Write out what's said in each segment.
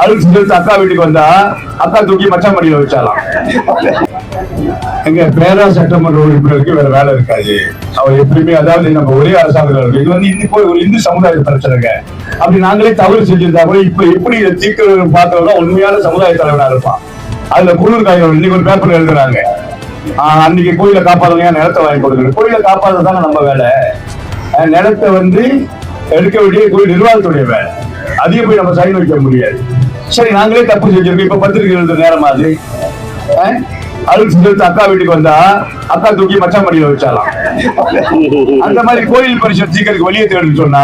அழுத்து அக்கா வீட்டுக்கு வந்தா அக்கா தூக்கி மச்சான் மடியில வச்சாலாம். எங்க பேரா சட்டமன்ற உறுப்பினருக்கு வேற வேலை இருக்காது. அவர் எப்படியுமே அதாவது நம்ம ஒரே அரசாங்கம் இது வந்து ஒரு இந்து சமுதாய பிரச்சனைங்க. அப்படி நாங்களே தவறு செஞ்சிருந்தா கூட இப்ப எப்படி இதை தீர்க்க பார்த்தோம்னா உண்மையான சமுதாய தலைவனா இருப்பான். அதுல குளிர் காய்கள் இன்னைக்கு ஒரு பேப்பர்ல எழுதுறாங்க, அன்னைக்கு கோயிலை காப்பாதுங்க நிலத்தை வாங்கி கொடுக்குறது. கோயிலை காப்பாதுதாங்க நம்ம வேலை. நிலத்தை வந்து எடுக்க வேண்டிய கோயில் நிர்வாகத்துடைய வேலை. அதையும் போய் நம்ம சைன் வைக்க முடியாது. சரி, நாங்களே தப்பு செஞ்சிருக்கோம். இப்ப பத்திரிகை எழுதுற நேரம் அது அழுத்து அக்கா வீட்டுக்கு வந்தா அக்கா தூக்கி மச்சான் மடியில வச்சாலாம். அந்த மாதிரி கோயில் பரிசு சீக்கிரம் வெளியே தேடுன்னு சொன்னா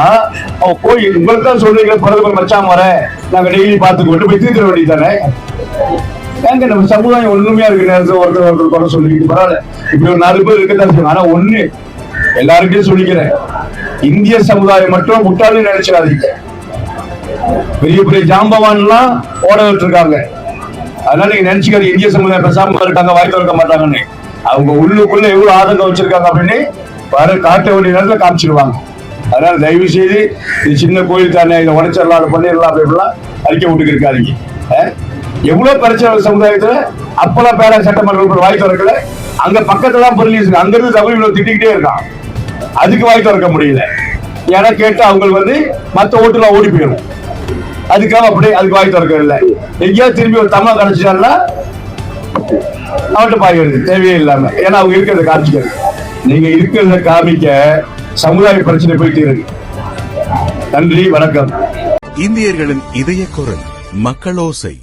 கோயில் உங்களுக்கு தான் சொல்றீங்க பிறகு மச்சான் வர நாங்க டெய்லி பார்த்து கொண்டு போய் தீர்க்கிற வேண்டியது தானே. ஏங்க நம்ம சமுதாயம் ஒண்ணுமையா இருக்கு நேரத்தில் ஒருத்தர் குறை சொல்லிக்கிட்டு பரவாயில்ல. இப்படி ஒரு 4 பேர் இருக்கதான் செய்யும். ஆனா ஒண்ணு எல்லாருக்கும் சொல்லிக்கிறேன், இந்திய சமுதாயம் மட்டும் முட்டாளு நினைச்சிடாதீங்க. பெரிய பெரிய ஜாம்பவான் எல்லாம் ஓட விட்டுருக்காங்க. அதனால நீங்க நினைச்சுக்காது இந்திய சமுதாயம் பேசாம இருக்காங்க, வாய் திறக்க மாட்டாங்கன்னு. அவங்க உள்ளுக்குள்ள எவ்வளவு ஆதங்கம் வச்சிருக்காங்க அப்படின்னு வர காட்ட வேண்டிய நேரத்துல காமிச்சிருவாங்க. அதனால தயவு செய்து இது சின்ன கோயில் தானே, இதை உடைச்சிடலாம், அதை பண்ணிடலாம் அப்படிலாம் அறிக்கை விட்டுக்கு இருக்காதீங்க. எவ்வளவு பிரச்சனை சமுதாயத்துல அப்பெல்லாம் பேரா சட்டமன்ற வாய் திறக்கல. அங்க பக்கத்துல தான் பொருள் அங்க இருந்து தமிழ் திட்டிக்கிட்டே இருக்கான். அதுக்கு வாய் திறக்க முடியல. ஏன்னா கேட்டு அவங்களுக்கு வந்து மத்த ஓட்டுலாம் ஓடி போயிடும். அதுக்காக அப்படியே அதுக்கு வாய் திறக்க இல்லை. எங்கேயாவது திரும்பி ஒரு தமிழ் கிடைச்சிட்டாங்கன்னா அவன்கிட்ட பாய்கிறது தேவையே இல்லாம. ஏன்னா அவங்க இருக்கிறத காமிச்சிக்கிறது. நீங்க இருக்கிறத காமிக்க சமுதாய பிரச்சனை போய் தீருங்க. நன்றி, வணக்கம். இந்தியர்களின் இதய குரல் மக்களோசை.